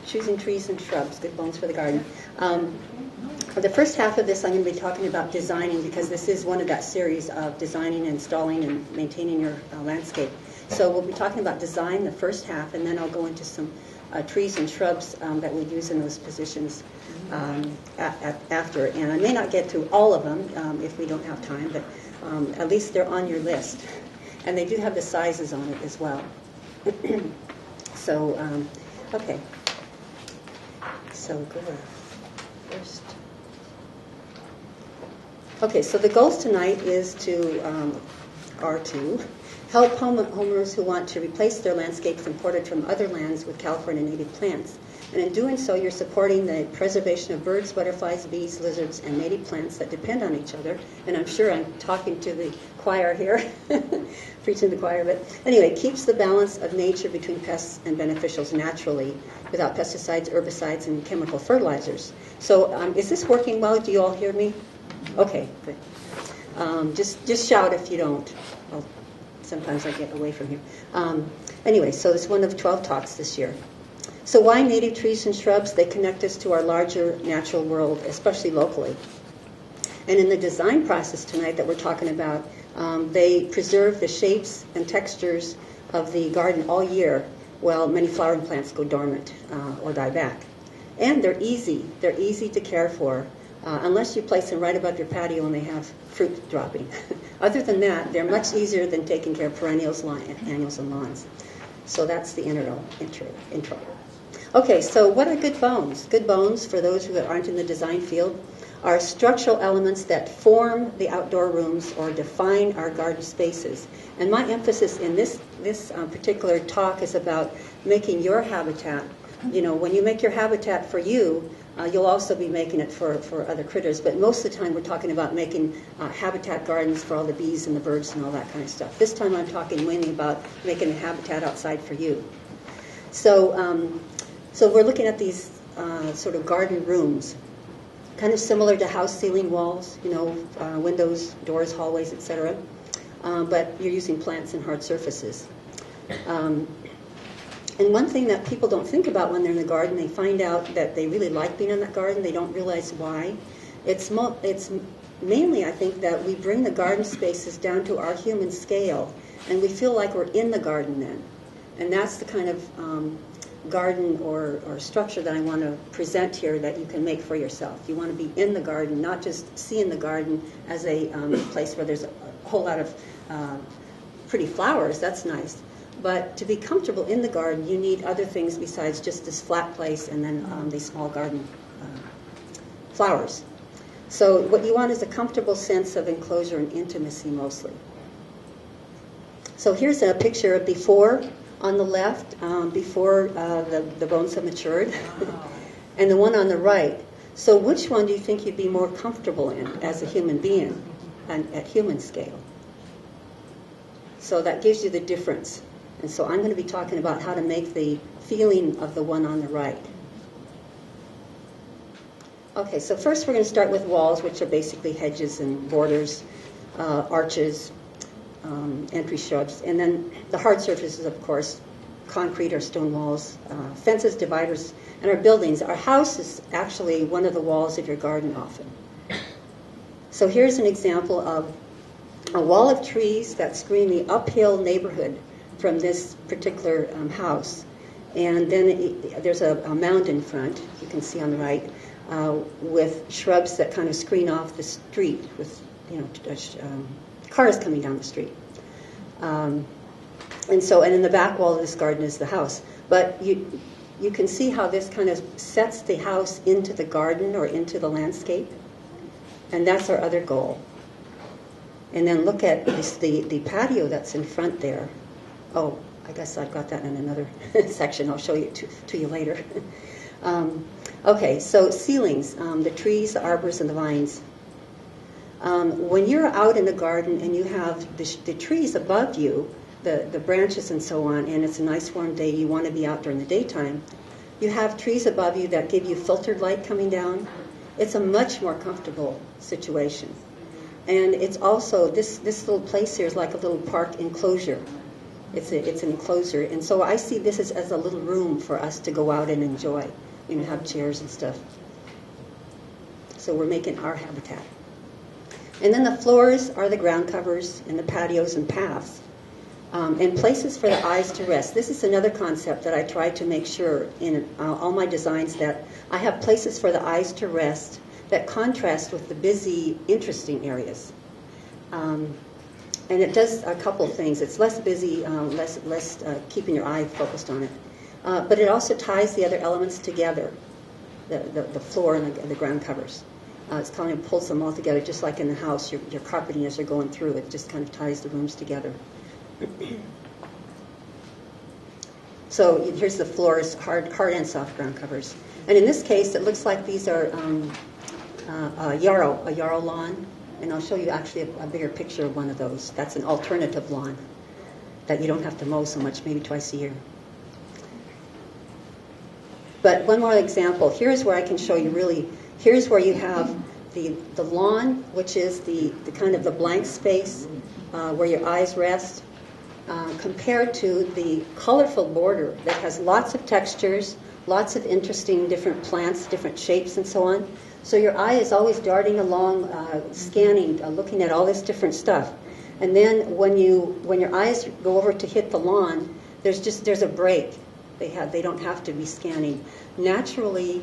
choosing trees and shrubs, good bones for the garden. For the first half of this, I'm going to be talking about designing, because this is one of that series of designing, installing, and maintaining your landscape. So we'll be talking about design the first half, and then I'll go into some trees and shrubs that we use in those positions after. And I may not get to all of them if we don't have time, but at least they're on your list. And they do have the sizes on it as well. So, okay. So go first. Okay, so the goals tonight are to help homeowners who want to replace their landscapes imported from other lands with California native plants. And in doing so, you're supporting the preservation of birds, butterflies, bees, lizards, and native plants that depend on each other. And I'm sure I'm talking to the choir here, preaching to the choir. But anyway, it keeps the balance of nature between pests and beneficials naturally without pesticides, herbicides, and chemical fertilizers. So is this working well? Do you all hear me? Okay, good. Just shout if you don't. Well, sometimes I get away from here. Anyway, so it's one of 12 talks this year. So why native trees and shrubs? They connect us to our larger natural world, especially locally. And in the design process tonight that we're talking about, they preserve the shapes and textures of the garden all year, while many flowering plants go dormant or die back. And they're easy. They're easy to care for, unless you place them right above your patio and they have fruit dropping. Other than that, they're much easier than taking care of perennials, annuals, and lawns. So that's the intro. Okay, so what are good bones? Good bones, for those who aren't in the design field, are structural elements that form the outdoor rooms or define our garden spaces. And my emphasis in this particular talk is about making your habitat. You know, when you make your habitat for you, you'll also be making it for other critters. But most of the time we're talking about making habitat gardens for all the bees and the birds and all that kind of stuff. This time I'm talking mainly about making a habitat outside for you. So we're looking at these sort of garden rooms, kind of similar to house ceiling walls, you know, windows, doors, hallways, etc. But you're using plants and hard surfaces. And one thing that people don't think about when they're in the garden, they find out that they really like being in that garden. They don't realize why. It's mainly, I think, that we bring the garden spaces down to our human scale, and we feel like we're in the garden then. And that's the kind of garden or structure that I want to present here that you can make for yourself. You want to be in the garden, not just seeing the garden as a place where there's a whole lot of pretty flowers. That's nice. But to be comfortable in the garden, you need other things besides just this flat place and then these small garden flowers. So what you want is a comfortable sense of enclosure and intimacy mostly. So here's a picture of before on the left, before the bones have matured, and the one on the right. So which one do you think you'd be more comfortable in as a human being and at human scale? So that gives you the difference. And so I'm going to be talking about how to make the feeling of the one on the right. Okay, so first we're going to start with walls, which are basically hedges and borders, arches, entry shrubs, and then the hard surfaces, of course, concrete or stone walls, fences, dividers, and our buildings. Our house is actually one of the walls of your garden often. So here's an example of a wall of trees that screen the uphill neighborhood from this particular house. And then there's a mound in front, you can see on the right, with shrubs that kind of screen off the street with, cars coming down the street. And in the back wall of this garden is the house. But you can see how this kind of sets the house into the garden or into the landscape. And that's our other goal. And then look at the patio that's in front there. Oh, I guess I've got that in another section. I'll show you to you later. Okay, so ceilings, the trees, the arbors, and the vines. When you're out in the garden and you have the trees above you, the branches and so on, and it's a nice warm day, you want to be out during the daytime, you have trees above you that give you filtered light coming down. It's a much more comfortable situation. And it's also, this little place here is like a little park enclosure. It's an enclosure. And so I see this as a little room for us to go out and enjoy, have chairs and stuff. So we're making our habitat. And then the floors are the ground covers and the patios and paths. And places for the eyes to rest. This is another concept that I try to make sure in all my designs, that I have places for the eyes to rest that contrast with the busy, interesting areas. And it does a couple of things. It's less busy, less keeping your eye focused on it. But it also ties the other elements together, the floor and the ground covers. It's kind of pulls them all together, just like in the house, your carpeting as you're going through. It just kind of ties the rooms together. So here's the floors, hard and soft ground covers. And in this case, it looks like these are a yarrow lawn. And I'll show you actually a bigger picture of one of those. That's an alternative lawn that you don't have to mow so much, maybe twice a year. But one more example. Here's where I can show you really, here's where you have the lawn, which is the kind of the blank space where your eyes rest, compared to the colorful border that has lots of textures, lots of interesting different plants, different shapes, and so on. So your eye is always darting along, scanning, looking at all this different stuff. And then when your eyes go over to hit the lawn, there's a break. They don't have to be scanning. Naturally,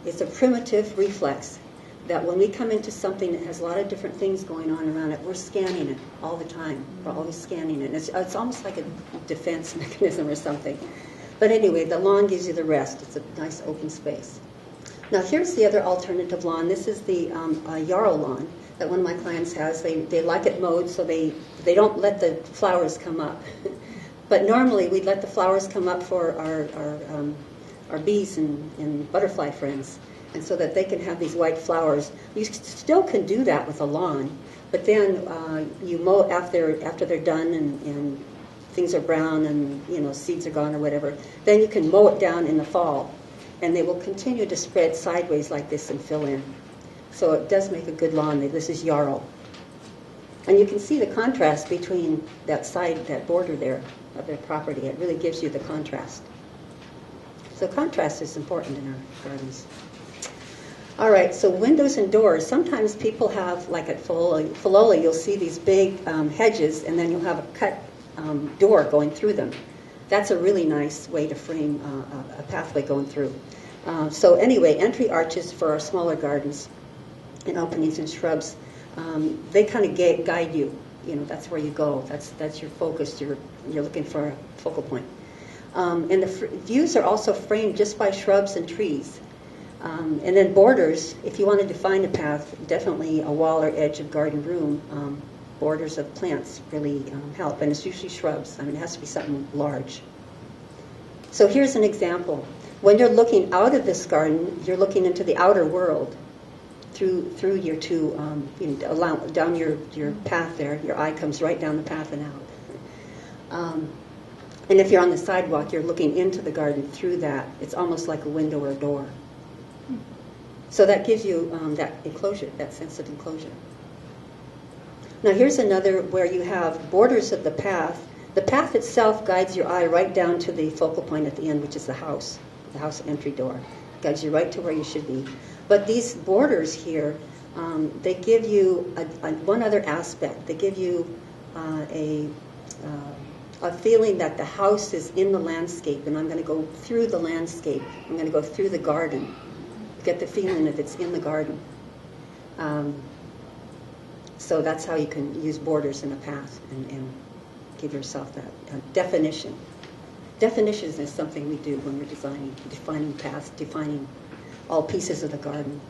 it's a primitive reflex that when we come into something that has a lot of different things going on around it, we're scanning it all the time. We're always scanning it. It's almost like a defense mechanism or something. But anyway, the lawn gives you the rest. It's a nice open space. Now here's the other alternative lawn. This is the yarrow lawn that one of my clients has. They like it mowed, so they don't let the flowers come up. But normally we'd let the flowers come up for our bees and butterfly friends, and so that they can have these white flowers. You still can do that with a lawn, but then you mow after they're done and things are brown and seeds are gone or whatever. Then you can mow it down in the fall, and they will continue to spread sideways like this and fill in. So it does make a good lawn. This is yarrow, and you can see the contrast between that border there of their property. It really gives you the contrast. So contrast is important in our gardens. All right, so windows and doors. Sometimes people have, like at Philoloa, you'll see these big hedges, and then you'll have a cut door going through them. That's a really nice way to frame a pathway going through. So anyway, entry arches for our smaller gardens and openings and shrubs, they kind of guide you. That's where you go. That's your focus. You're looking for a focal point. And the views are also framed just by shrubs and trees. And then borders, if you want to define a path, definitely a wall or edge of garden room, borders of plants really help. And it's usually shrubs. It has to be something large. So here's an example. When you're looking out of this garden, you're looking into the outer world through your two, down your path there. Your eye comes right down the path and out. And if you're on the sidewalk, you're looking into the garden through that. It's almost like a window or a door. So that gives you that enclosure, that sense of enclosure. Now here's another where you have borders of the path. The path itself guides your eye right down to the focal point at the end, which is the house entry door. Guides you right to where you should be. But these borders here, they give you one other aspect. They give you a feeling that the house is in the landscape, and I'm going to go through the landscape. I'm going to go through the garden. Get the feeling that it's in the garden. So that's how you can use borders in a path and give yourself that definition. Definitions is something we do when we're defining paths, defining all pieces of the garden.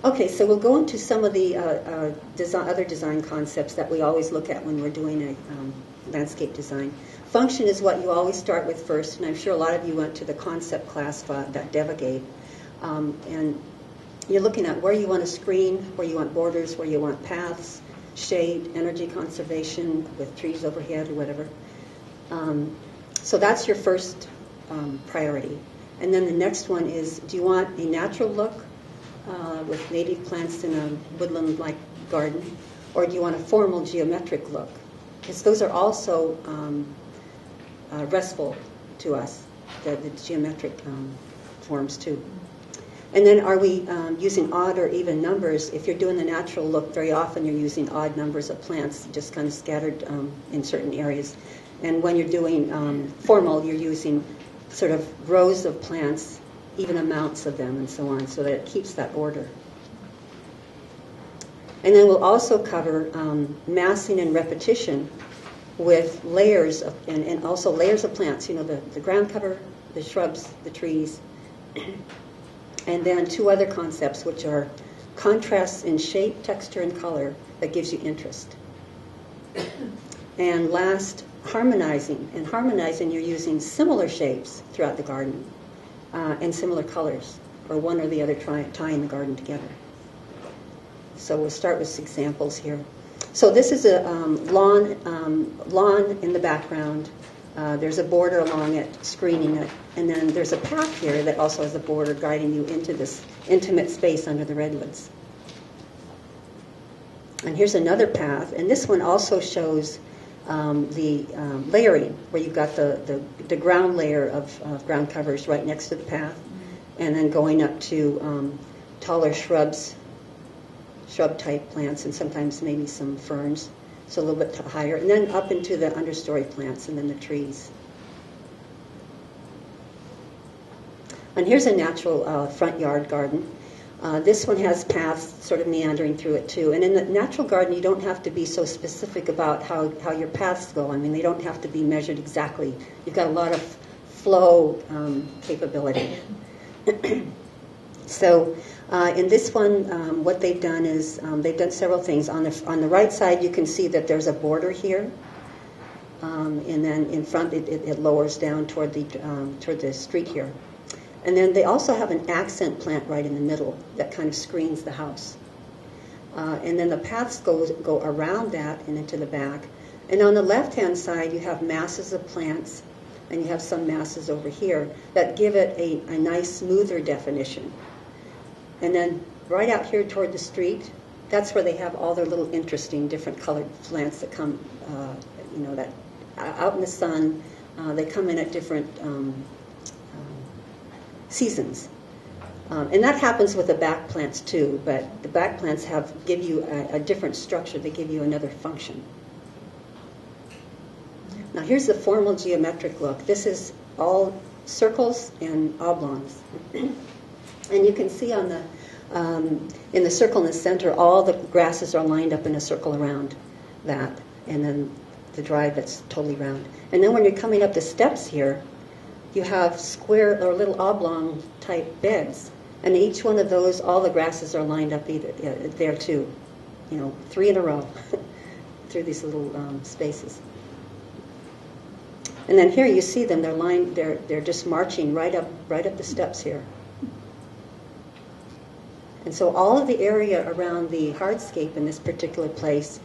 Okay, so we'll go into some of the other design concepts that we always look at when we're doing a landscape design. Function is what you always start with first, and I'm sure a lot of you went to the concept class that Deva gave. And you're looking at where you want to screen, where you want borders, where you want paths, shade, energy conservation with trees overhead or whatever. So that's your first priority. And then the next one is, do you want a natural look with native plants in a woodland-like garden, or do you want a formal geometric look because those are also restful to us, the geometric forms too. And then are we using odd or even numbers? If you're doing the natural look, very often you're using odd numbers of plants, just kind of scattered in certain areas. And when you're doing formal, you're using sort of rows of plants, even amounts of them, and so on, so that it keeps that order. And then we'll also cover massing and repetition with layers of, and also layers of plants, the ground cover, the shrubs, the trees. And then two other concepts, which are contrasts in shape, texture, and color that gives you interest. And last, harmonizing. And harmonizing, you're using similar shapes throughout the garden and similar colors, or one or the other tying the garden together. So we'll start with some examples here. So this is a lawn in the background. There's a border along it, screening it, and then there's a path here that also has a border guiding you into this intimate space under the redwoods. And here's another path, and this one also shows the layering, where you've got the ground layer of ground covers right next to the path, and then going up to taller shrub-type plants, and sometimes maybe some ferns. So a little bit higher, and then up into the understory plants, and then the trees. And here's a natural front yard garden. This one has paths sort of meandering through it too. And in the natural garden, you don't have to be so specific about how your paths go. I mean, they don't have to be measured exactly. You've got a lot of flow capability. So in this one, what they've done is they've done several things. On the right side, you can see that there's a border here, and then in front it lowers down toward the street here. And then they also have an accent plant right in the middle that kind of screens the house. And then the paths go around that and into the back. And on the left-hand side, you have masses of plants, and you have some masses over here that give it a nice, smoother definition. And then right out here toward the street, that's where they have all their little interesting different colored plants that come, that out in the sun. They come in at different seasons. And that happens with the back plants too, but the back plants give you a different structure. They give you another function. Now here's the formal geometric look. This is all circles and oblongs. And you can see on in the circle in the center, all the grasses are lined up in a circle around that, and then the drive that's totally round. And then when you're coming up the steps here, you have square or little oblong type beds, and each one of those, all the grasses are lined up there too, 3 in a row through these little spaces. And then here you see them; they're just marching right up the steps here. And so all of the area around the hardscape in this particular place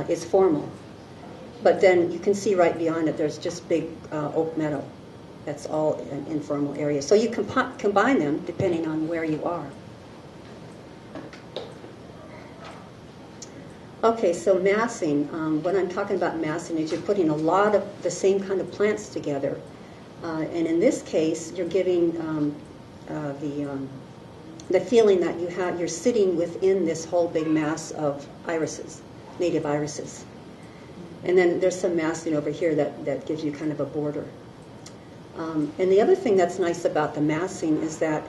is formal. But then you can see right beyond it, there's just big oak meadow. That's all an informal area. So you can combine them depending on where you are. Okay, so massing. When I'm talking about massing, is you're putting a lot of the same kind of plants together. And in this case, you're giving the feeling that you're sitting within this whole big mass of irises, native irises. And then there's some massing over here that gives you kind of a border. And the other thing that's nice about the massing is that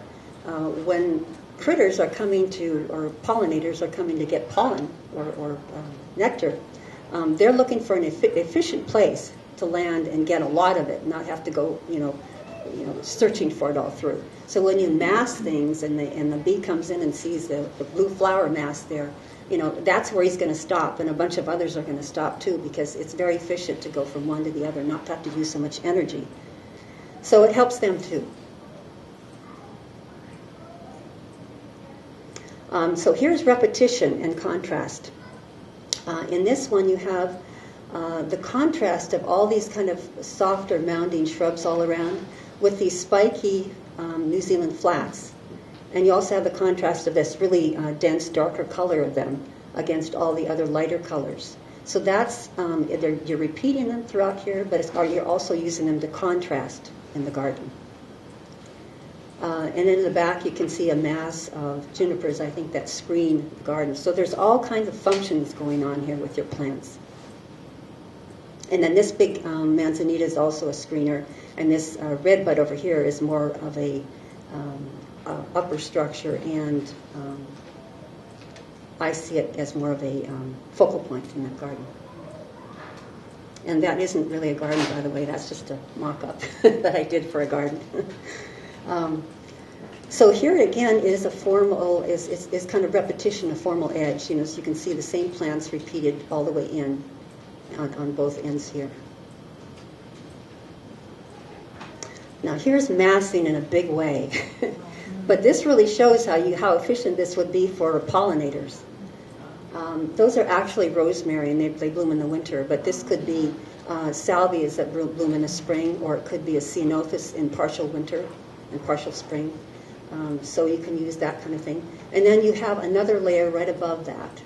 when critters are coming or pollinators are coming to get pollen or nectar, they're looking for an efficient place to land and get a lot of it, not have to go, searching for it all through. So when you mass things and the bee comes in and sees the blue flower mass there, that's where he's going to stop, and a bunch of others are going to stop too, because it's very efficient to go from one to the other, not to have to use so much energy. So it helps them too. So here's repetition and contrast. In this one you have the contrast of all these kind of softer mounding shrubs all around with these spiky New Zealand flats. And you also have the contrast of this really dense, darker color of them against all the other lighter colors. So that's, you're repeating them throughout here, but you're also using them to contrast in the garden. And in the back you can see a mass of junipers, I think, that screen the garden. So there's all kinds of functions going on here with your plants. And then this big manzanita is also a screener, and this redbud over here is more of a upper structure, and I see it as more of a focal point in that garden. And that isn't really a garden, by the way. That's just a mock-up that I did for a garden. So here again is a formal, is kind of repetition of formal edge. So you can see the same plants repeated all the way in on both ends here. Now here's massing in a big way. But this really shows how efficient this would be for pollinators. Those are actually rosemary, and they bloom in the winter, but this could be salvias that bloom in the spring, or it could be a ceanothus in partial winter and partial spring. So you can use that kind of thing. And then you have another layer right above that,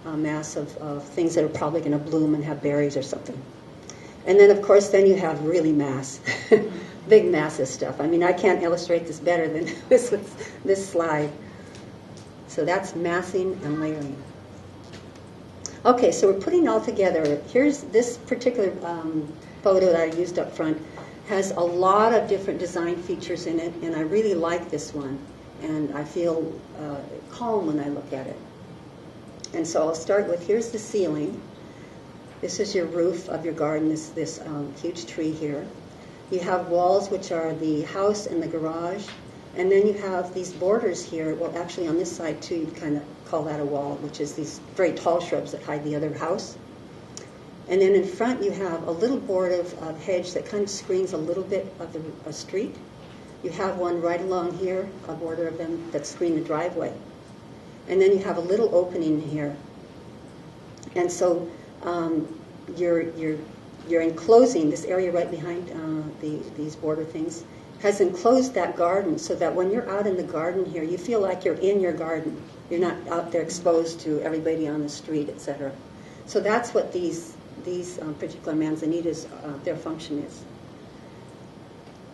a mass of things that are probably going to bloom and have berries or something. And then, of course, then you have really mass, big massive stuff. I mean, I can't illustrate this better than this slide. So that's massing and layering. Okay, so we're putting it all together. Here's this particular photo that I used up front. Has a lot of different design features in it, and I really like this one. And I feel calm when I look at it. And so I'll start with, here's the ceiling. This is your roof of your garden, this huge tree here. You have walls, which are the house and the garage. And then you have these borders here. Well, actually on this side too, you kind of call that a wall, which is these very tall shrubs that hide the other house. And then in front you have a little border of hedge that kind of screens a little bit of a street. You have one right along here, a border of them that screen the driveway. And then you have a little opening here. And so you're enclosing this area right behind these border things, has enclosed that garden so that when you're out in the garden here, you feel like you're in your garden. You're not out there exposed to everybody on the street, etc. So that's what these particular manzanitas, their function is.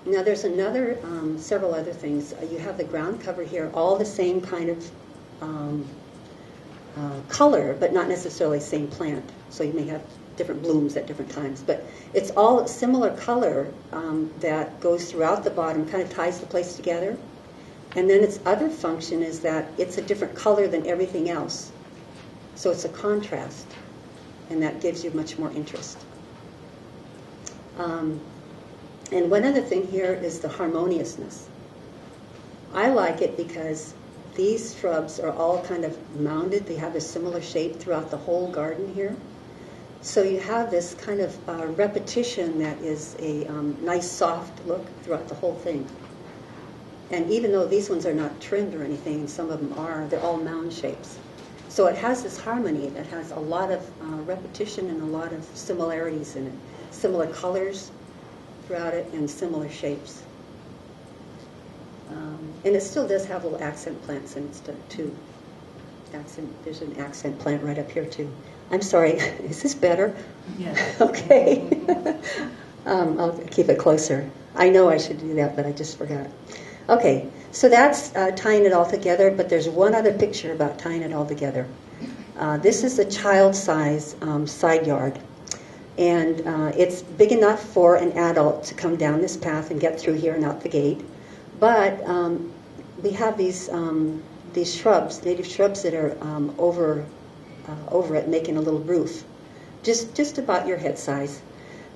Now there's several other things. You have the ground cover here, all the same kind of color, but not necessarily same plant. So you may have different blooms at different times, but it's all similar color that goes throughout the bottom, kind of ties the place together. And then its other function is that it's a different color than everything else. So it's a contrast, and that gives you much more interest. And one other thing here is the harmoniousness. I like it because these shrubs are all kind of mounded. They have a similar shape throughout the whole garden here. So you have this kind of repetition that is a nice soft look throughout the whole thing. And even though these ones are not trimmed or anything, some of them are, they're all mound shapes. So it has this harmony that has a lot of repetition and a lot of similarities in it. Similar colors throughout it and similar shapes. And it still does have little accent plants in it too. There's an accent plant right up here too. I'm sorry, is this better? Yes. Okay. I'll keep it closer. I know I should do that, but I just forgot. Okay, so that's tying it all together, but there's one other picture about tying it all together. This is a child-size side yard, and it's big enough for an adult to come down this path and get through here and out the gate. But we have these shrubs, native shrubs that are over it, making a little roof, just about your head size.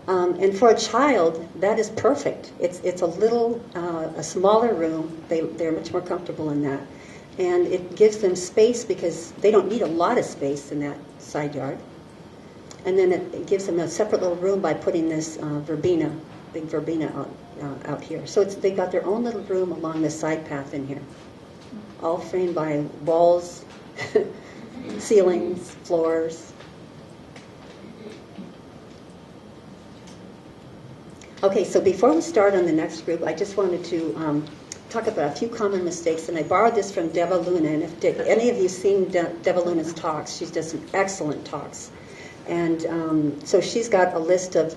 And for a child, that is perfect. It's a smaller room. They're much more comfortable in that. And it gives them space because they don't need a lot of space in that side yard. And then it gives them a separate little room by putting this big verbena out here. So they've got their own little room along the side path in here, all framed by walls, ceilings, floors. Okay, so before we start on the next group, I just wanted to talk about a few common mistakes, and I borrowed this from Deva Luna, and if any of you seen Deva Luna's talks, she does some excellent talks. And so she's got a list of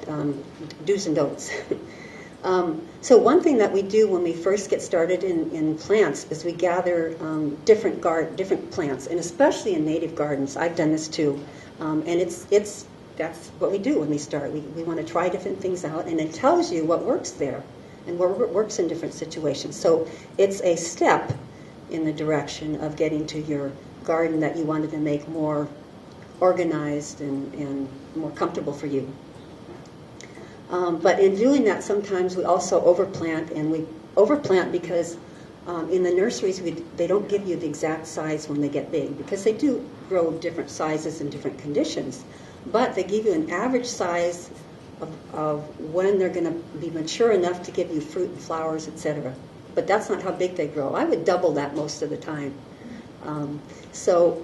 do's and don'ts. So one thing that we do when we first get started in plants is we gather different plants, and especially in native gardens. I've done this too, and that's what we do when we start. We want to try different things out, and it tells you what works there and what works in different situations. So it's a step in the direction of getting to your garden that you wanted to make more organized and more comfortable for you. But in doing that, sometimes we also overplant, and we overplant because in the nurseries they don't give you the exact size when they get big, because they do grow different sizes in different conditions, but they give you an average size of when they're going to be mature enough to give you fruit and flowers, etc. But that's not how big they grow. I would double that most of the time. So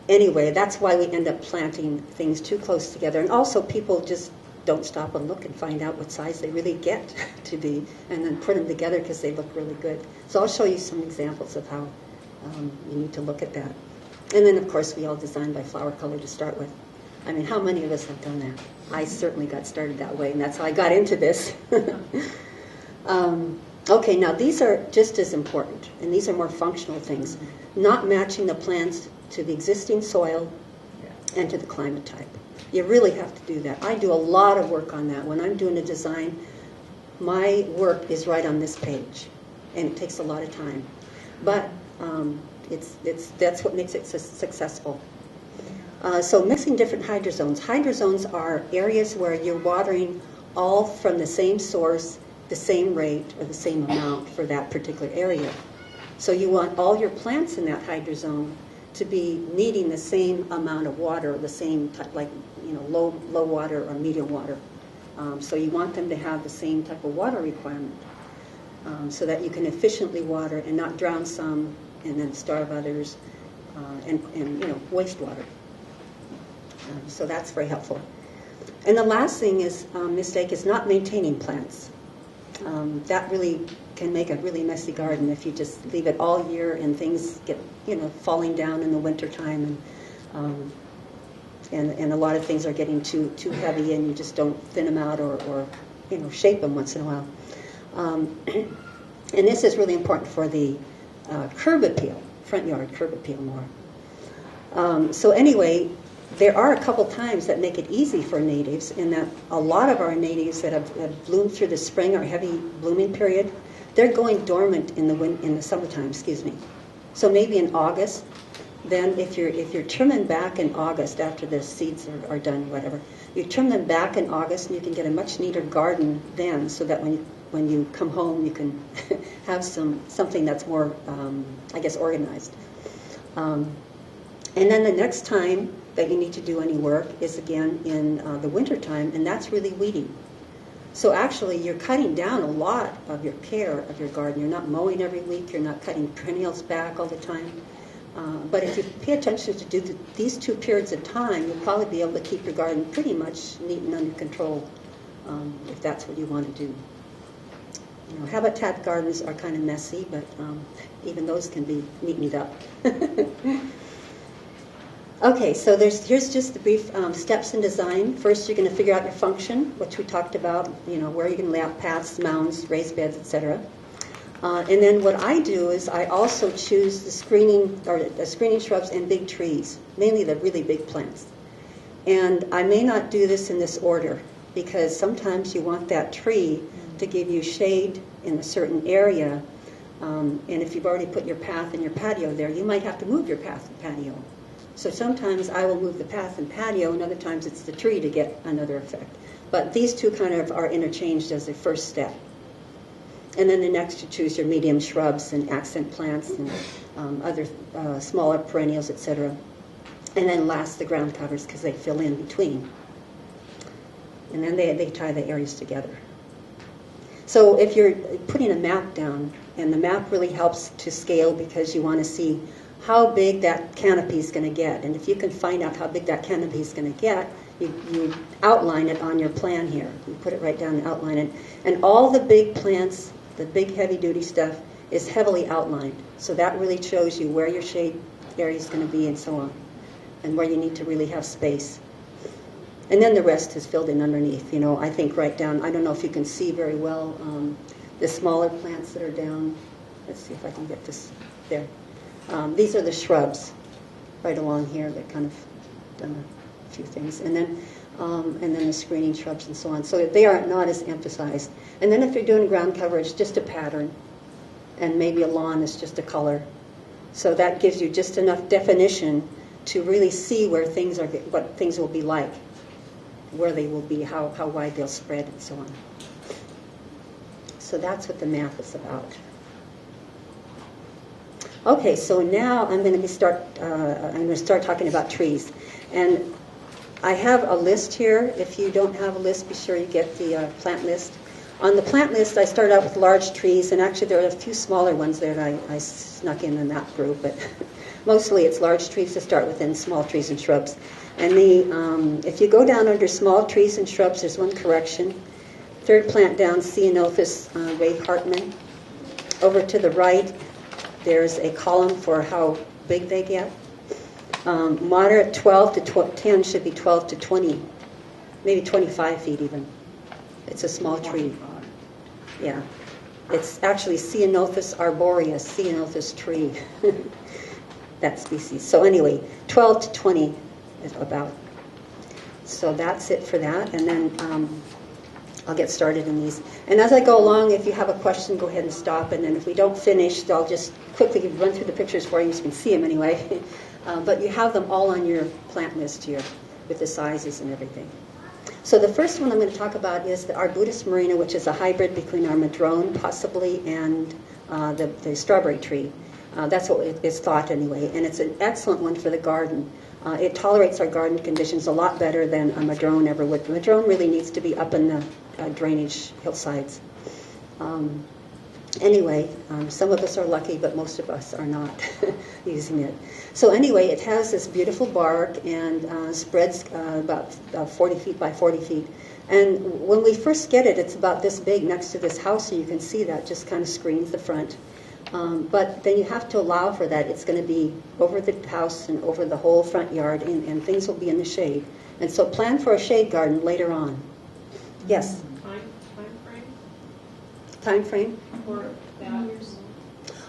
anyway, that's why we end up planting things too close together. And also people just don't stop and look and find out what size they really get to be, and then put them together because they look really good. So I'll show you some examples of how you need to look at that. And then, of course, we all design by flower color to start with. I mean, how many of us have done that? I certainly got started that way, and that's how I got into this. Okay, now these are just as important, and these are more functional things. Not matching the plants to the existing soil and to the climate type. You really have to do that. I do a lot of work on that. When I'm doing a design, my work is right on this page, and it takes a lot of time. But that's what makes it successful. So mixing different hydrozones. Hydrozones are areas where you're watering all from the same source, the same rate, or the same amount for that particular area. So you want all your plants in that hydrozone to be needing the same amount of water, the same type, like low water or medium water. So you want them to have the same type of water requirement, so that you can efficiently water and not drown some and then starve others, and waste water. So that's very helpful. And the last thing is mistake is not maintaining plants. That really can make a really messy garden if you just leave it all year and things get falling down in the winter time, and a lot of things are getting too heavy, and you just don't thin them out or shape them once in a while. And this is really important for the curb appeal, front yard curb appeal more. So anyway, there are a couple times that make it easy for natives, in that a lot of our natives that have bloomed through the spring or heavy blooming period, they're going dormant in the summertime. So maybe in August. Then if you're trimming back in August after the seeds are done, whatever, you trim them back in August, and you can get a much neater garden then, so that when you come home, you can have something that's more, organized. And then the next time that you need to do any work is again in the winter time, and that's really weeding. So actually, you're cutting down a lot of your care of your garden. You're not mowing every week. You're not cutting perennials back all the time. But if you pay attention to these 2 periods of time, you'll probably be able to keep your garden pretty much neat and under control, if that's what you want to do. Habitat gardens are kind of messy, but even those can be neatened up. Okay, so here's just the brief steps in design. First, you're going to figure out your function, which we talked about, where you're going to lay out paths, mounds, raised beds, etc. And then what I do is I also choose the screening shrubs and big trees, mainly the really big plants. And I may not do this in this order, because sometimes you want that tree to give you shade in a certain area. And if you've already put your path and your patio there, you might have to move your path and patio. So sometimes I will move the path and patio, and other times it's the tree to get another effect. But these two kind of are interchanged as a first step. And then the next, you choose your medium shrubs and accent plants and other smaller perennials, etc. And then last, the ground covers, because they fill in between. And then they tie the areas together. So if you're putting a map down, and the map really helps to scale because you want to see how big that canopy is going to get. And if you can find out how big that canopy is going to get, you outline it on your plan here. You put it right down and outline it. And all the big plants, the big heavy-duty stuff, is heavily outlined. So that really shows you where your shade area is going to be and so on, and where you need to really have space. And then the rest is filled in underneath. I think right down, I don't know if you can see very well the smaller plants that are down. Let's see if I can get this there. These are the shrubs right along here that kind of done a few things. And then the screening shrubs and so on. So they are not as emphasized. And then if you're doing ground coverage, just a pattern. And maybe a lawn is just a color. So that gives you just enough definition to really see where things are, what things will be like, where they will be, how wide they'll spread, and so on. So that's what the map is about. Okay, so now I'm going to start talking about trees, and I have a list here. If you don't have a list, be sure you get the plant list. On the plant list, I started out with large trees, and actually there are a few smaller ones there that I snuck in that group, but mostly it's large trees to start with and small trees and shrubs. And if you go down under small trees and shrubs, there's one correction. Third plant down, Ceanothus, Ray Hartman. Over to the right, there's a column for how big they get. Moderate 12 to 10 should be 12 to 20, maybe 25 feet even. It's a small tree. Yeah. It's actually Ceanothus arboreus, Ceanothus tree, that species. So anyway, 12 to 20 is about. So that's it for that. And then I'll get started in these. And as I go along, if you have a question, go ahead and stop. And then if we don't finish, I'll just quickly run through the pictures for you so you can see them anyway. But you have them all on your plant list here with the sizes and everything. So the first one I'm going to talk about is the Arbutus marina, which is a hybrid between our madrone, possibly, and the strawberry tree. That's what it's thought anyway. And it's an excellent one for the garden. It tolerates our garden conditions a lot better than a madrone ever would. The madrone really needs to be up in the drainage hillsides. Anyway, some of us are lucky, but most of us are not using it. So anyway, it has this beautiful bark and spreads about 40 feet by 40 feet. And when we first get it, it's about this big next to this house, so you can see that just kind of screens the front. But then you have to allow for that. It's going to be over the house and over the whole front yard, and things will be in the shade. And so plan for a shade garden later on. Yes? Time frame? For values?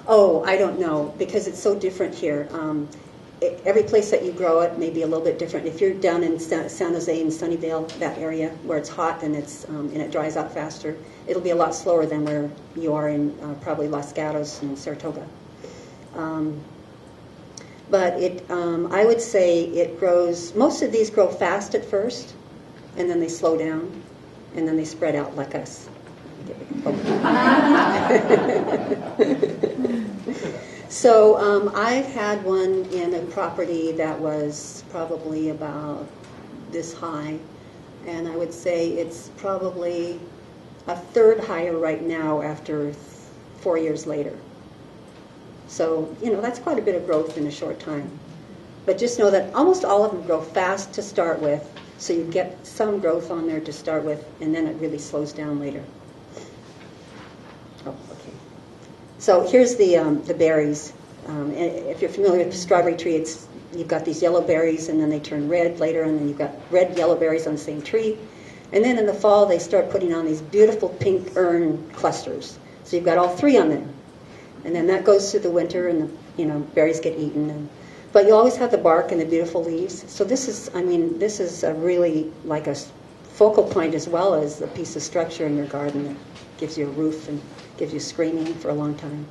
Oh, I don't know, because it's so different here. Every place that you grow it may be a little bit different. If you're down in San Jose and Sunnyvale, that area where it's hot and it dries out faster, it'll be a lot slower than where you are in probably Los Gatos and Saratoga. But I would say it grows. Most of these grow fast at first, and then they slow down, and then they spread out like us. So I've had one in a property that was probably about this high, and I would say it's probably a third higher right now after 4 years later. So, that's quite a bit of growth in a short time. But just know that almost all of them grow fast to start with, so you get some growth on there to start with, and then it really slows down later. Oh, okay. So here's the berries. If you're familiar with the strawberry tree, you've got these yellow berries, and then they turn red later, and then you've got red, yellow berries on the same tree. And then in the fall, they start putting on these beautiful pink urn clusters. So you've got all three on them. And then that goes through the winter, and the berries get eaten. But you always have the bark and the beautiful leaves. So this is a really like a focal point as well as a piece of structure in your garden that gives you a roof and gives you screening for a long time.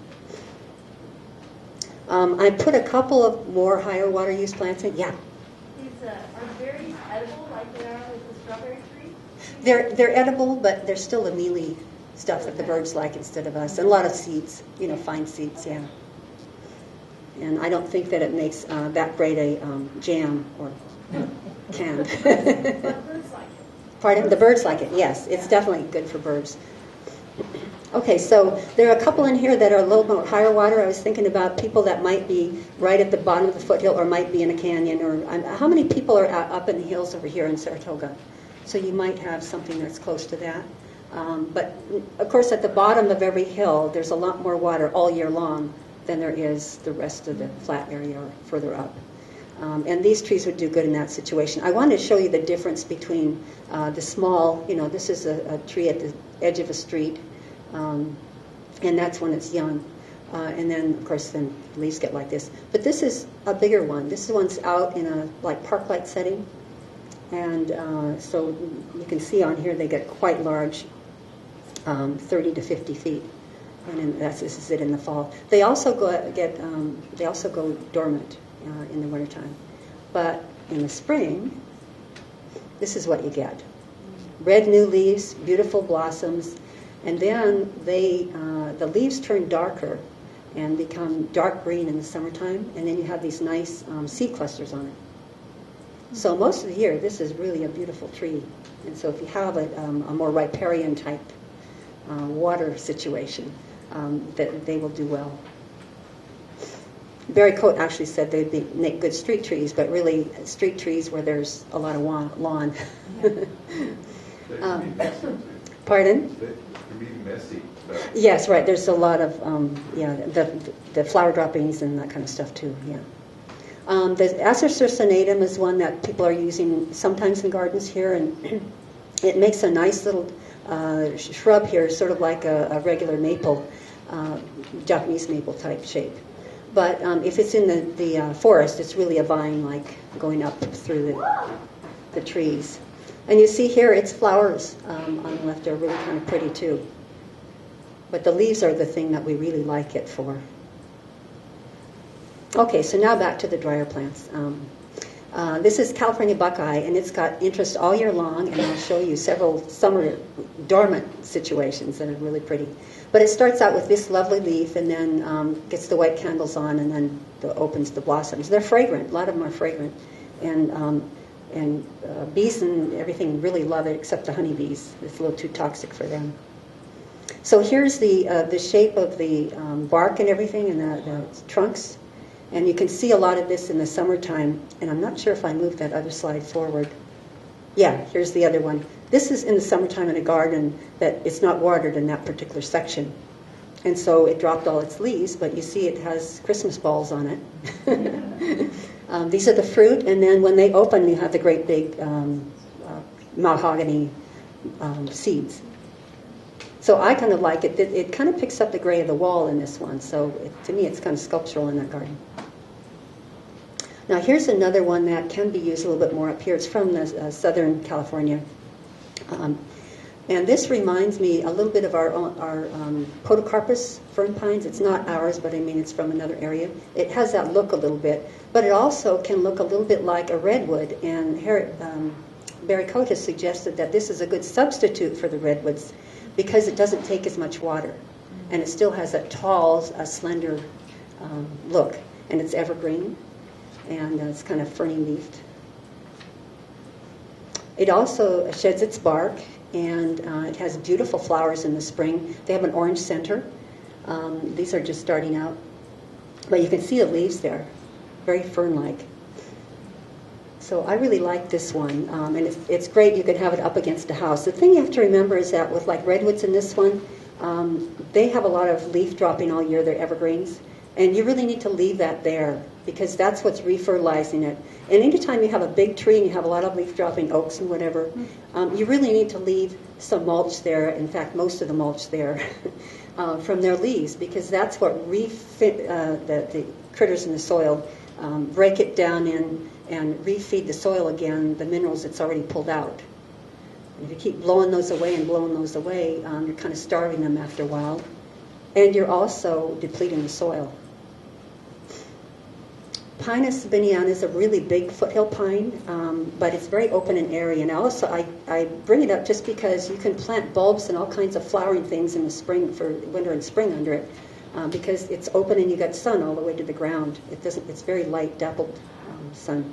I put a couple of more higher water use plants in. Yeah. Are berries edible like they are with the strawberry tree? They're edible, but they're still the mealy stuff that the birds like instead of us. And a lot of seeds, fine seeds, yeah. And I don't think that it makes that great a jam or canned. But birds like it. Pardon? The birds like it, yes. It's definitely good for birds. Okay, so there are a couple in here that are a little more higher water. I was thinking about people that might be right at the bottom of the foothill or might be in a canyon. Or how many people are up in the hills over here in Saratoga? So you might have something that's close to that. But, of course, at the bottom of every hill, there's a lot more water all year long than there is the rest of the flat area or further up. And these trees would do good in that situation. I wanted to show you the difference between the small, this is a tree at the edge of a street, and that's when it's young. And then, of course, then leaves get like this. But this is a bigger one. This one's out in a park light setting. And so you can see on here they get quite large, 30 to 50 feet. And then this is it in the fall. They also go dormant in the wintertime. But in the spring, this is what you get. Red new leaves, beautiful blossoms, and then the leaves turn darker and become dark green in the summertime, and then you have these nice seed clusters on it. So most of the year, this is really a beautiful tree. And so if you have a more riparian type water situation, that they will do well. Barry Coate actually said they'd make good street trees, but really street trees where there's a lot of lawn. Pardon? They can be messy. Yes, right. There's a lot of the flower droppings and that kind of stuff too. Yeah. The Acer circinatum is one that people are using sometimes in gardens here, and it makes a nice little shrub here, sort of like a regular maple, Japanese maple type shape. But if it's in the forest, it's really a vine, like going up through the trees. And you see here, its flowers on the left are really kind of pretty too. But the leaves are the thing that we really like it for. Okay, so now back to the drier plants. This is California buckeye, and it's got interest all year long, and I'll show you several summer dormant situations that are really pretty. But it starts out with this lovely leaf, and then gets the white candles on, and then opens the blossoms. They're fragrant. A lot of them are fragrant. And bees and everything really love it, except the honeybees. It's a little too toxic for them. So here's the shape of the bark and everything, and the trunks. And you can see a lot of this in the summertime. And I'm not sure if I moved that other slide forward. Yeah, here's the other one. This is in the summertime in a garden that it's not watered in that particular section. And so it dropped all its leaves, but you see it has Christmas balls on it. These are the fruit, and then when they open, you have the great big mahogany seeds. So I kind of like it. It kind of picks up the gray of the wall in this one. So to me, it's kind of sculptural in that garden. Now here's another one that can be used a little bit more up here. It's from the Southern California. And this reminds me a little bit of our podocarpus FernPines. It's not ours, but I mean it's from another area. It has that look a little bit. But it also can look a little bit like a redwood. And Barry Coate has suggested that this is a good substitute for the redwoods because it doesn't take as much water. And it still has that tall, slender look. And it's evergreen. And it's kind of ferny-leafed. It also sheds its bark, and it has beautiful flowers in the spring. They have an orange center. These are just starting out. But you can see the leaves there, very fern-like. So I really like this one, and it's great. You can have it up against a house. The thing you have to remember is that with like redwoods in this one, they have a lot of leaf dropping all year. They're evergreens. And you really need to leave that there because that's what's refertilizing it. And anytime you have a big tree and you have a lot of leaf-dropping oaks and whatever, you really need to leave some mulch there, in fact, most of the mulch there, from their leaves because that's what the critters in the soil break it down in and refeed the soil again, the minerals it's already pulled out. And if you keep blowing those away and blowing those away, you're kind of starving them after a while. And you're also depleting the soil. Pinus sabiniana is a really big foothill pine, but it's very open and airy. And also, I bring it up just because you can plant bulbs and all kinds of flowering things in the spring for winter and spring under it, because it's open and you got sun all the way to the ground. It's very light, dappled sun.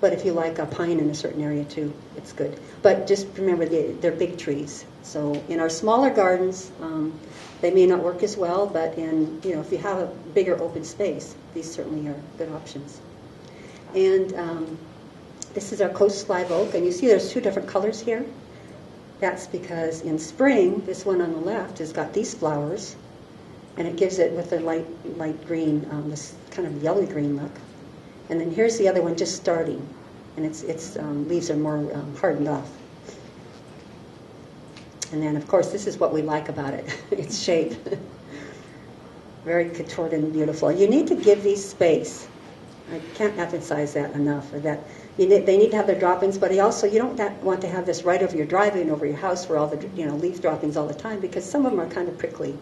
But if you like a pine in a certain area too, it's good. But just remember, they're big trees. So in our smaller gardens, they may not work as well, but if you have a bigger open space, these certainly are good options. And this is our coast live oak, and you see there's two different colors here. That's because in spring, this one on the left has got these flowers, And it gives it with a light green, this kind of yellow green look. And then here's the other one just starting, and its leaves are more hardened off. And then, of course, this is what we like about it, its shape. Very contorted and beautiful. You need to give these space. I can't emphasize that enough. That they need to have their drop-ins, but you don't want to have this right over your driveway and over your house where all the leaf droppings all the time, because some of them are kind of prickly,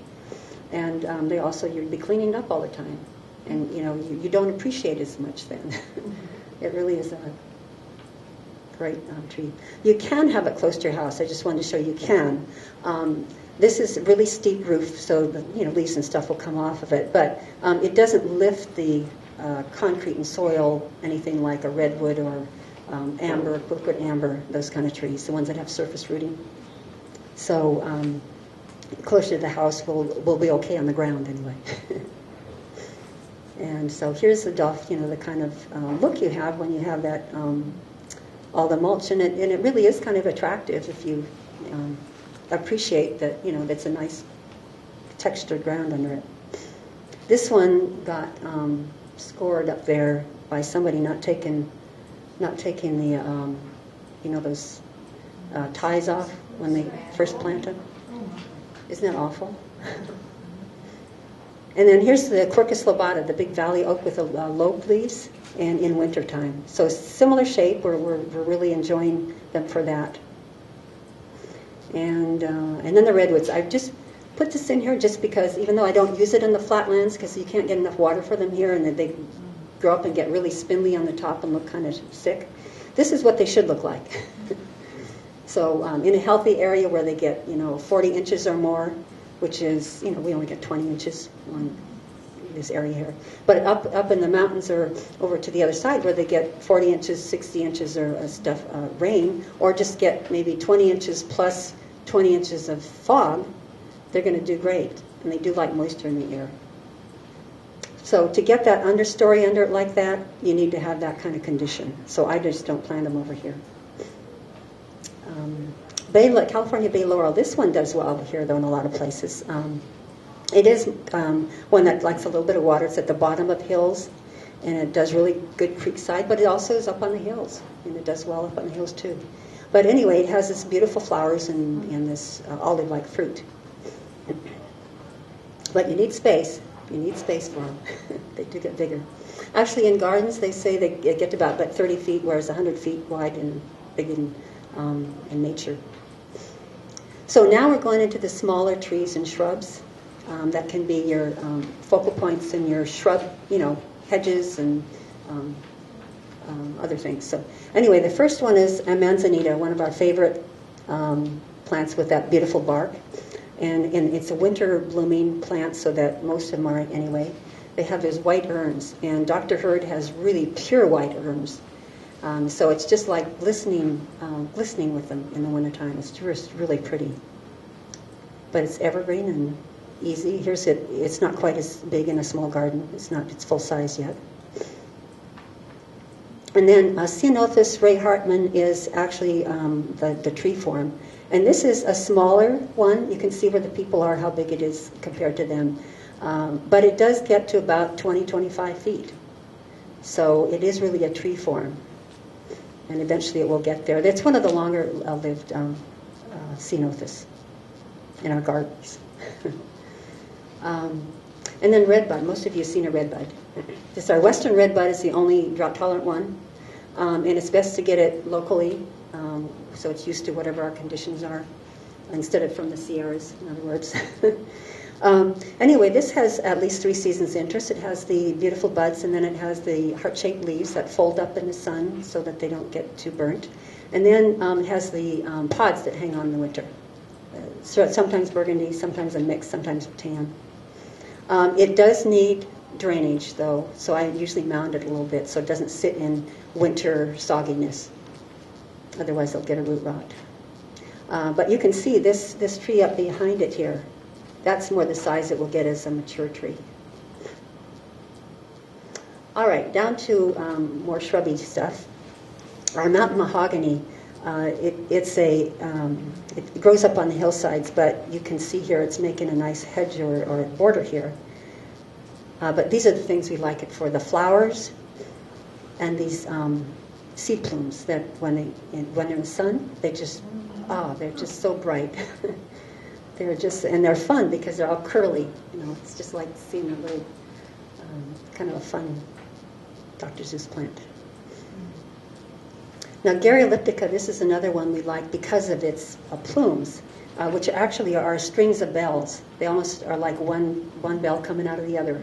and they also you'd be cleaning up all the time, and you don't appreciate as much then. It really is a great tree. You can have it close to your house. I just wanted to show you can. This is a really steep roof, so the leaves and stuff will come off of it, but it doesn't lift the concrete and soil anything like a redwood or amber, liquid amber, those kind of trees, the ones that have surface rooting. So closer to the house will be okay on the ground anyway. And so here's the duff, the kind of look you have when you have that all the mulch, and it really is kind of attractive if you appreciate that that's a nice textured ground under it. This one got scored up there by somebody not taking the those ties off when they first plant them. Isn't that awful? And then here's the Quercus lobata, the big valley oak with the lobe leaves, and in wintertime. So similar shape, we're really enjoying them for that. And then the redwoods. I've just put this in here just because, even though I don't use it in the flatlands, because you can't get enough water for them here, and they grow up and get really spindly on the top and look kind of sick. This is what they should look like. So in a healthy area where they get 40 inches or more, which is we only get 20 inches on this area here, but up in the mountains or over to the other side where they get 40 inches, 60 inches or rain, or just get maybe 20 inches plus 20 inches of fog, they're going to do great, and they do like moisture in the air. So to get that understory under it like that, you need to have that kind of condition. So I just don't plant them over here. California Bay Laurel, this one does well here, though, in a lot of places. It is one that likes a little bit of water. It's at the bottom of hills, and it does really good creekside, but it also is up on the hills, and it does well up on the hills, too. But anyway, it has this beautiful flowers and this olive-like fruit. But you need space. You need space for them. They do get bigger. Actually, in gardens, they say they get to about 30 feet, whereas 100 feet wide and big in nature. So now we're going into the smaller trees and shrubs. That can be your focal points in your shrub, hedges and other things. So anyway, the first one is a manzanita, one of our favorite plants with that beautiful bark. And it's a winter blooming plant, so that most of them are anyway. They have those white urns, and Dr. Hurd has really pure white urns. So it's just like glistening with them in the wintertime. It's just really pretty. But it's evergreen and easy. Here's it. It's not quite as big in a small garden. It's full size yet. And then Ceanothus Ray Hartman is actually the tree form. And this is a smaller one. You can see where the people are, how big it is compared to them. But it does get to about 20, 25 feet. So it is really a tree form. And eventually it will get there. It's one of the longer lived Ceanothus in our gardens. And then redbud. Most of you have seen a redbud. Our western redbud is the only drought-tolerant one. And it's best to get it locally, so it's used to whatever our conditions are, instead of from the Sierras, in other words. Anyway, this has at least 3 seasons interest. It has the beautiful buds, and then it has the heart-shaped leaves that fold up in the sun so that they don't get too burnt. And then it has the pods that hang on in the winter. So sometimes burgundy, sometimes a mix, sometimes tan. It does need drainage, though, so I usually mound it a little bit so it doesn't sit in winter sogginess. Otherwise, they'll get a root rot. But you can see this tree up behind it here. That's more the size it will get as a mature tree. All right, down to more shrubby stuff. Our mountain mahogany. It grows up on the hillsides, but you can see here it's making a nice hedge or border here. But these are the things we like it for: the flowers and these seed plumes that when they're in the sun, they're just so bright. They're fun because they're all curly. It's just like seeing a little kind of a fun Dr. Seuss plant. Now, Caerulea, this is another one we like because of its plumes, which actually are strings of bells. They almost are like one bell coming out of the other.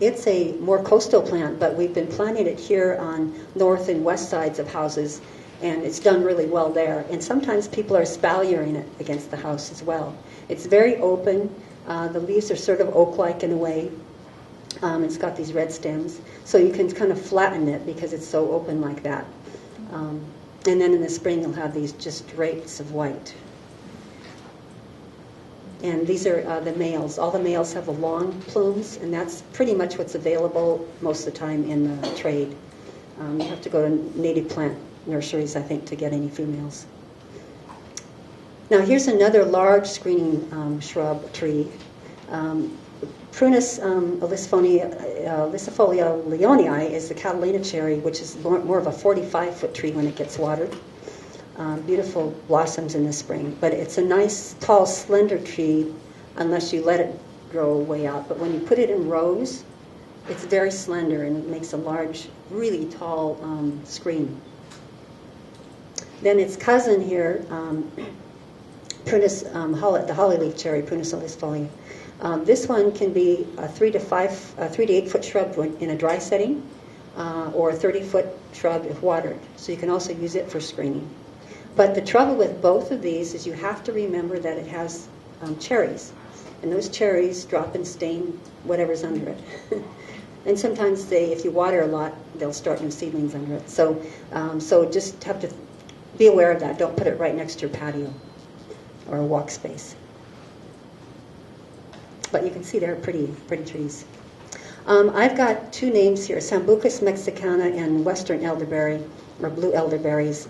It's a more coastal plant, but we've been planting it here on north and west sides of houses, and it's done really well there. And sometimes people are espaliering it against the house as well. It's very open. The leaves are sort of oak-like in a way. It's got these red stems, so you can kind of flatten it because it's so open like that. And then in the spring you'll have these just drapes of white. And these are the males. All the males have the long plumes, and that's pretty much what's available most of the time in the trade. You have to go to native plant nurseries, I think, to get any females. Now here's another large screening shrub tree. Prunus licifolia leonii is the Catalina cherry, which is more of a 45-foot tree when it gets watered. Beautiful blossoms in the spring. But it's a nice, tall, slender tree unless you let it grow way out. But when you put it in rows, it's very slender and it makes a large, really tall screen. Then its cousin here, Prunus, the hollyleaf cherry, Prunus licifolia. This one can be a 3 to 8 foot shrub in a dry setting, or a 30-foot shrub if watered. So you can also use it for screening. But the trouble with both of these is you have to remember that it has cherries, and those cherries drop and stain whatever's under it. And sometimes if you water a lot, they'll start new seedlings under it. So just have to be aware of that. Don't put it right next to your patio or a walk space. But you can see they're pretty trees. I've got two names here, Sambucus mexicana and Western elderberry, or blue elderberries.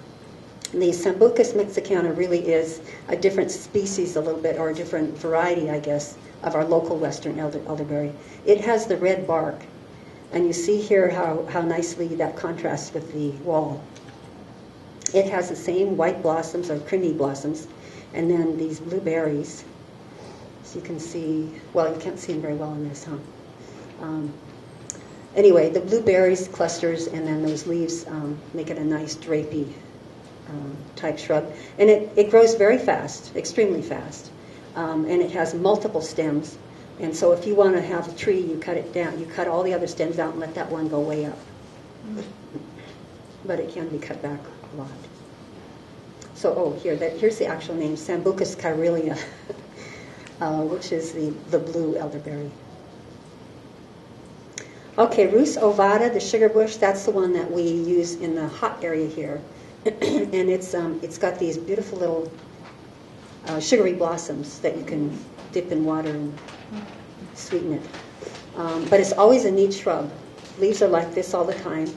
The Sambucus mexicana really is a different species a little bit, or a different variety, I guess, of our local Western elderberry. It has the red bark, and you see here how nicely that contrasts with the wall. It has the same white blossoms, or creamy blossoms, and then these blue berries. So you can see, well, you can't see them very well in this, huh? Anyway, the blueberries clusters, and then those leaves make it a nice drapey type shrub. And it grows very fast, extremely fast. And it has multiple stems. And so if you want to have a tree, you cut it down. You cut all the other stems out and let that one go way up. But it can be cut back a lot. So, here's the actual name, Sambucus caerulea. Which is the blue elderberry. Okay, Rus ovata, the sugar bush, that's the one that we use in the hot area here. And it's got these beautiful little sugary blossoms that you can dip in water and sweeten it. But it's always a neat shrub. Leaves are like this all the time.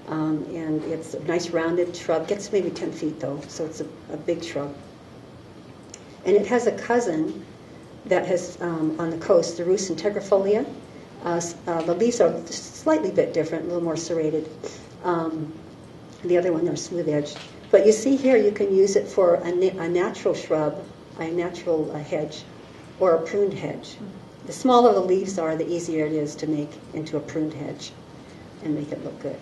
And it's a nice rounded shrub. Gets maybe 10 feet though, so it's a big shrub. And it has a cousin that has, on the coast, the Rus integrifolia. The leaves are slightly bit different, a little more serrated. The other one, they're smooth-edged. But you see here, you can use it for a natural shrub, a natural hedge, or a pruned hedge. The smaller the leaves are, the easier it is to make into a pruned hedge and make it look good.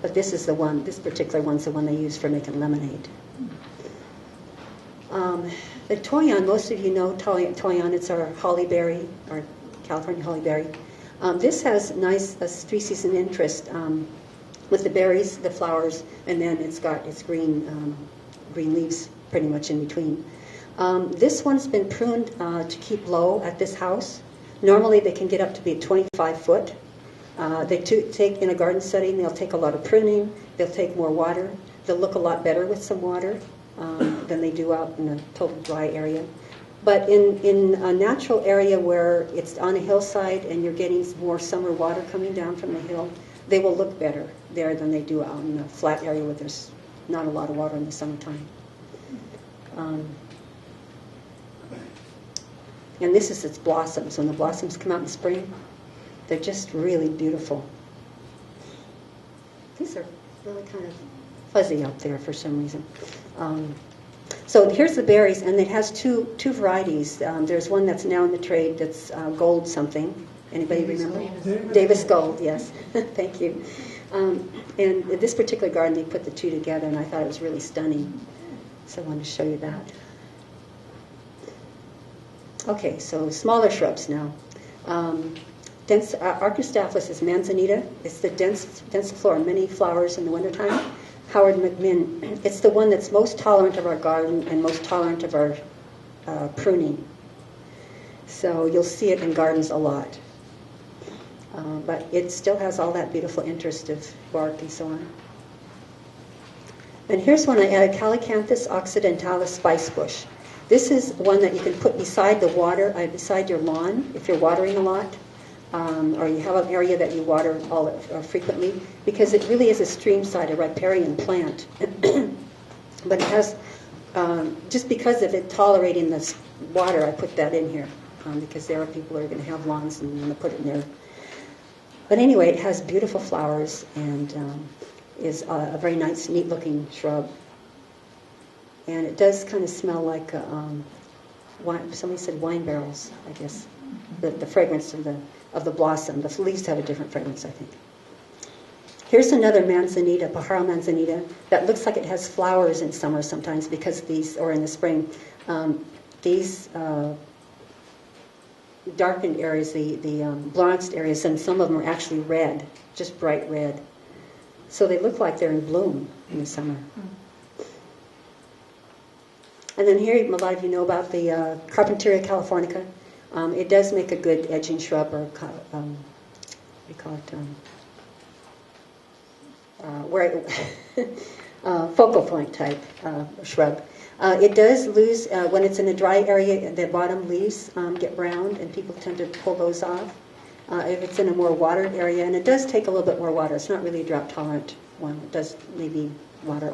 But this particular one's the one they use for making lemonade. The toyon, most of you know toyon, it's our hollyberry, our California hollyberry. This has nice species and interest with the berries, the flowers, and then it's got its green leaves pretty much in between. This one's been pruned to keep low at this house. Normally they can get up to be 25 foot. They take in a garden setting, they'll take a lot of pruning, they'll take more water, they'll look a lot better with some water than they do out in a total dry area. But in a natural area where it's on a hillside and you're getting more summer water coming down from the hill, they will look better. there than they do out in a flat area where there's not a lot of water in the summertime. And this is its blossoms. When the blossoms come out in spring, they're just really beautiful. These are really kind of fuzzy up there for some reason. So here's the berries, and it has two varieties. There's one that's now in the trade that's gold something. Anybody remember? Davis Gold, yes. Thank you. And in this particular garden, they put the two together, and I thought it was really stunning. So I wanted to show you that. Okay, so smaller shrubs now. Arbutus is manzanita. It's the dense flora, many flowers in the wintertime. Howard McMinn, it's the one that's most tolerant of our garden and most tolerant of our pruning. So you'll see it in gardens a lot. But it still has all that beautiful interest of bark and so on. And here's one I added, Calycanthus occidentalis spice bush. This is one that you can put beside the water, beside your lawn if you're watering a lot, or you have an area that you water frequently, because it really is a stream-side, a riparian plant. But it has, just because of it tolerating this water, I put that in here, because there are people who are going to have lawns and want to put it in there. But anyway, it has beautiful flowers and is a very nice, neat-looking shrub. And it does kind of smell like, somebody said wine barrels, I guess. The fragrance of the blossom. The leaves have a different fragrance, I think. Here's another manzanita, Pajaro manzanita, that looks like it has flowers in summer sometimes because these, or in the spring, these darkened areas, the bronzed areas, and some of them are actually red, just bright red. So they look like they're in bloom in the summer. And then here, a lot of you know about the Carpentaria californica. It does make a good edging shrub, or what do you call it? Focal point type shrub. It does lose, when it's in a dry area, the bottom leaves get brown, and people tend to pull those off. If it's in a more watered area, and it does take a little bit more water. It's not really a drought-tolerant one. It does maybe water.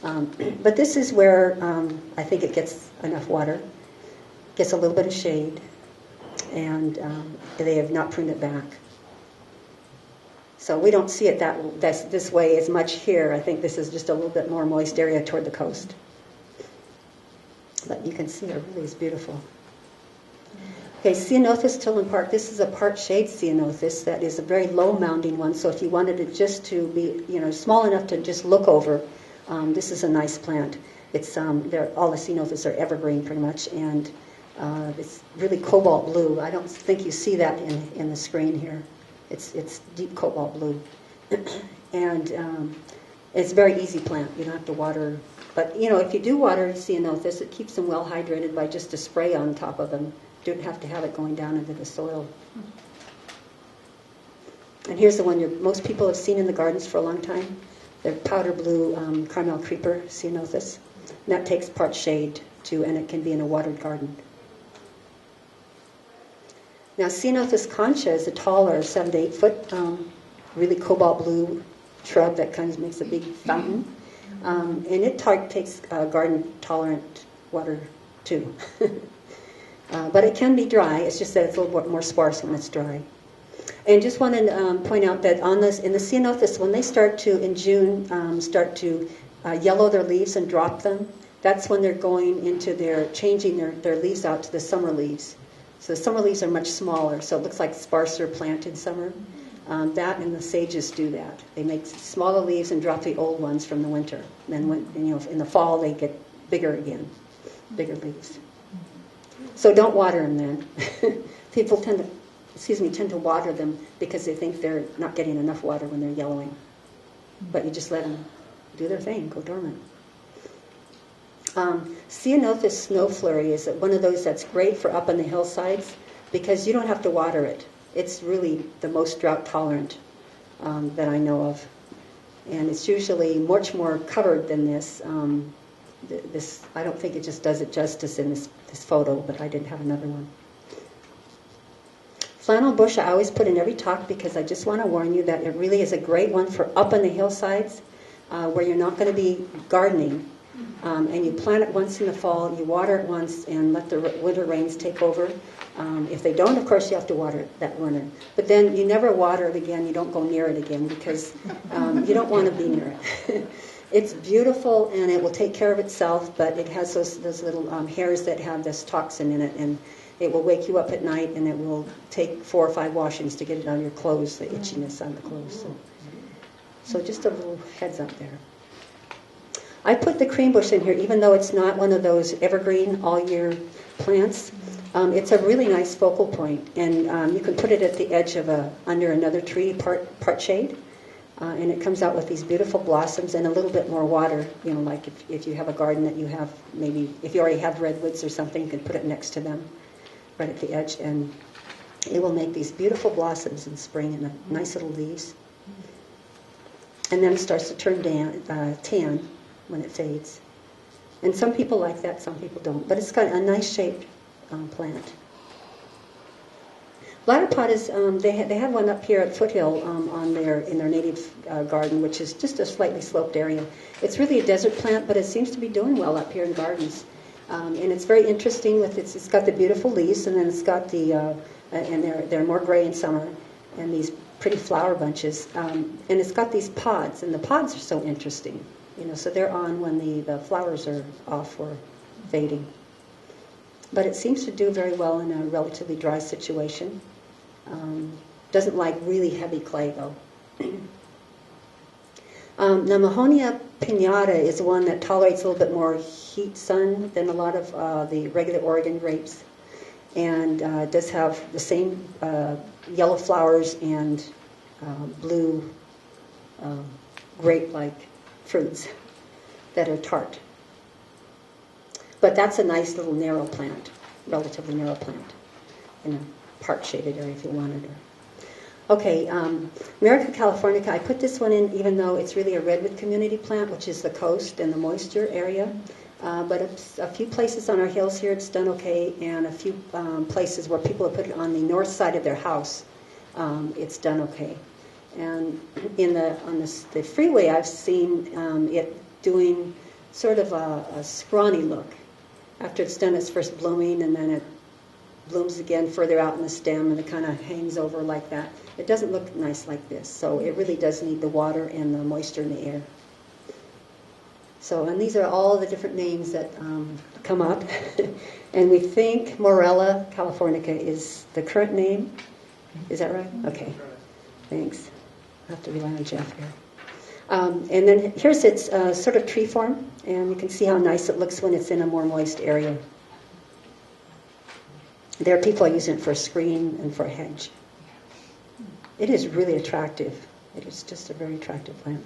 But this is where I think it gets enough water, gets a little bit of shade, and they have not pruned it back. So we don't see it this way as much here. I think this is just a little bit more moist area toward the coast. But you can see it really is beautiful. Okay, Ceanothus Tillman Park. This is a part shade Ceanothus that is a very low mounding one. So if you wanted it just to be, small enough to just look over, this is a nice plant. It's all the Ceanothus are evergreen pretty much, and it's really cobalt blue. I don't think you see that in the screen here. It's deep cobalt blue, and it's a very easy plant. You don't have to water, but if you do water Ceanothus, it keeps them well hydrated by just a spray on top of them. You don't have to have it going down into the soil. And here's the one most people have seen in the gardens for a long time. The powder blue Carmel creeper, Ceanothus. And that takes part shade too, and it can be in a watered garden. Now, Ceanothus concha is a taller, 7 to 8 foot, really cobalt blue shrub that kind of makes a big fountain. And it takes garden tolerant water too. But it can be dry. It's just that it's a little bit more sparse when it's dry. And just wanted to point out that in the Ceanothus, when they start to, in June, yellow their leaves and drop them, that's when they're going into changing their leaves out to the summer leaves. So the summer leaves are much smaller, so it looks like sparser plant in summer. That and the sages do that. They make smaller leaves and drop the old ones from the winter. Then in the fall they get bigger again, bigger leaves. So don't water them then. People tend to water them because they think they're not getting enough water when they're yellowing. But you just let them do their thing, go dormant. Ceanothus snow flurry is one of those that's great for up on the hillsides because you don't have to water it. It's really the most drought tolerant that I know of. And it's usually much more covered than this. I don't think it just does it justice in this photo, but I did have another one. Flannel bush I always put in every talk because I just want to warn you that it really is a great one for up on the hillsides where you're not going to be gardening. And you plant it once in the fall, you water it once, and let the winter rains take over. If they don't, of course, you have to water it that winter. But then you never water it again. You don't go near it again because you don't want to be near it. It's beautiful, and it will take care of itself, but it has those little hairs that have this toxin in it, and it will wake you up at night, and it will take 4 or 5 washings to get it on your clothes, the itchiness on the clothes. So just a little heads up there. I put the cream bush in here, even though it's not one of those evergreen all-year plants. It's a really nice focal point, and you can put it at the edge of under another tree, part shade, and it comes out with these beautiful blossoms and a little bit more water. You know, like if you have a garden that you have, maybe if you already have redwoods or something, you can put it next to them, right at the edge, and it will make these beautiful blossoms in spring and nice little leaves. And then it starts to turn tan when it fades. And some people like that, some people don't. But it's got a nice shaped plant. Bladderpot is, they have one up here at Foothill in their native garden, which is just a slightly sloped area. It's really a desert plant, but it seems to be doing well up here in gardens. And it's very interesting with it's got the beautiful leaves, and then it's got the, and they're more gray in summer, and these pretty flower bunches. And it's got these pods, and the pods are so interesting. You know, so they're on when the flowers are off or fading. But it seems to do very well in a relatively dry situation. Doesn't like really heavy clay, though. Now, Mahonia piñata is one that tolerates a little bit more heat sun than a lot of the regular Oregon grapes. And does have the same yellow flowers and blue grape-like fruits that are tart. But that's a nice little narrow plant, relatively narrow plant, in a part shaded area if you wanted her. Okay, America californica, I put this one in even though it's really a redwood community plant, which is the coast and the moisture area. But a few places on our hills here it's done okay, and a few places where people have put it on the north side of their house, it's done okay. And on the freeway, I've seen it doing sort of a scrawny look after it's done its first blooming, and then it blooms again further out in the stem, and it kind of hangs over like that. It doesn't look nice like this, so it really does need the water and the moisture in the air. So, and these are all the different names that come up, and we think Morella californica is the current name. Is that right? Okay, thanks. I have to rely on Jeff here. And then here's its sort of tree form, and you can see how nice it looks when it's in a more moist area. There are people using it for a screen and for a hedge. It is really attractive. It is just a very attractive plant.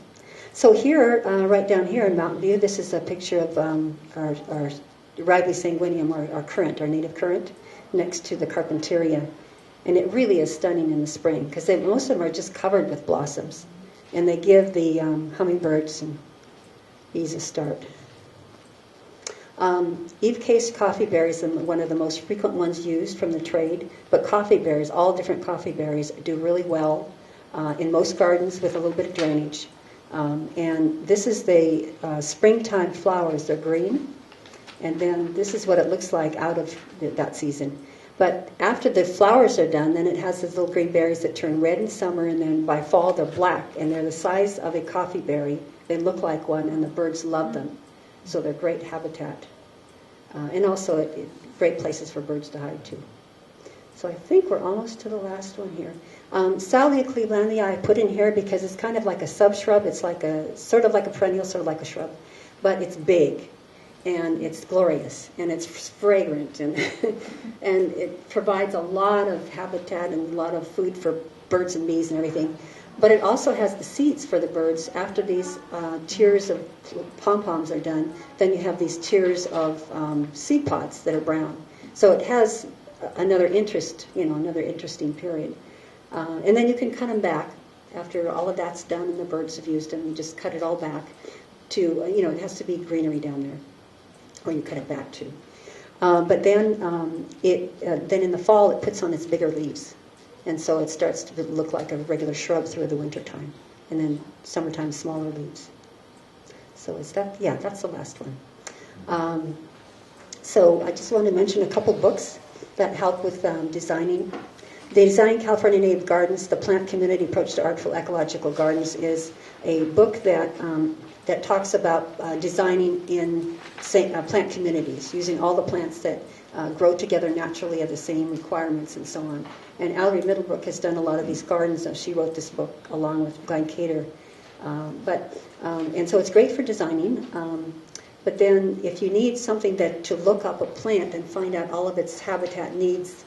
So here, right down here in Mountain View, this is a picture of our Ridley sanguineum, our currant, our native currant, next to the Carpenteria. And it really is stunning in the spring, because most of them are just covered with blossoms. And they give the hummingbirds and bees a start. Eve case coffee berries are one of the most frequent ones used from the trade. But coffee berries, all different coffee berries, do really well in most gardens with a little bit of drainage. And this is the springtime flowers. They're green. And then this is what it looks like out of that season. But after the flowers are done, then it has these little green berries that turn red in summer, and then by fall they're black, and they're the size of a coffee berry. They look like one, and the birds love them. So they're great habitat. And also great places for birds to hide, too. So I think we're almost to the last one here. Salvia clevelandia I put in here because it's kind of like a subshrub. It's like sort of like a perennial, sort of like a shrub. But it's big. And it's glorious, and it's fragrant, and and it provides a lot of habitat and a lot of food for birds and bees and everything. But it also has the seeds for the birds. After these tiers of pom-poms are done, then you have these tiers of seed pods that are brown. So it has another interesting period. And then you can cut them back after all of that's done and the birds have used them. You just cut it all back to, it has to be greenery down there. Or you cut it back to. But then then in the fall it puts on its bigger leaves. And so it starts to look like a regular shrub through the winter time. And then summertime, smaller leaves. So is that, yeah, that's the last one. So I just want to mention a couple books that help with designing. The Designing California Native Gardens, The Plant Community Approach to Artful Ecological Gardens is a book that that talks about designing in plant communities, using all the plants that grow together naturally, have the same requirements and so on. And Allery Middlebrook has done a lot of these gardens. She wrote this book along with Glenn Cater. And so it's great for designing. But then if you need something to look up a plant and find out all of its habitat needs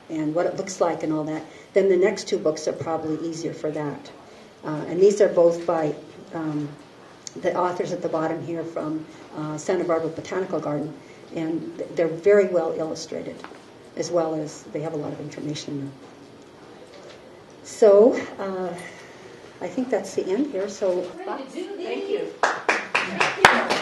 and what it looks like and all that, then the next two books are probably easier for that. And these are both by the authors at the bottom here from Santa Barbara Botanical Garden. And they're very well illustrated, as well as they have a lot of information in them. So I think that's the end here. So Thank you. Thank you.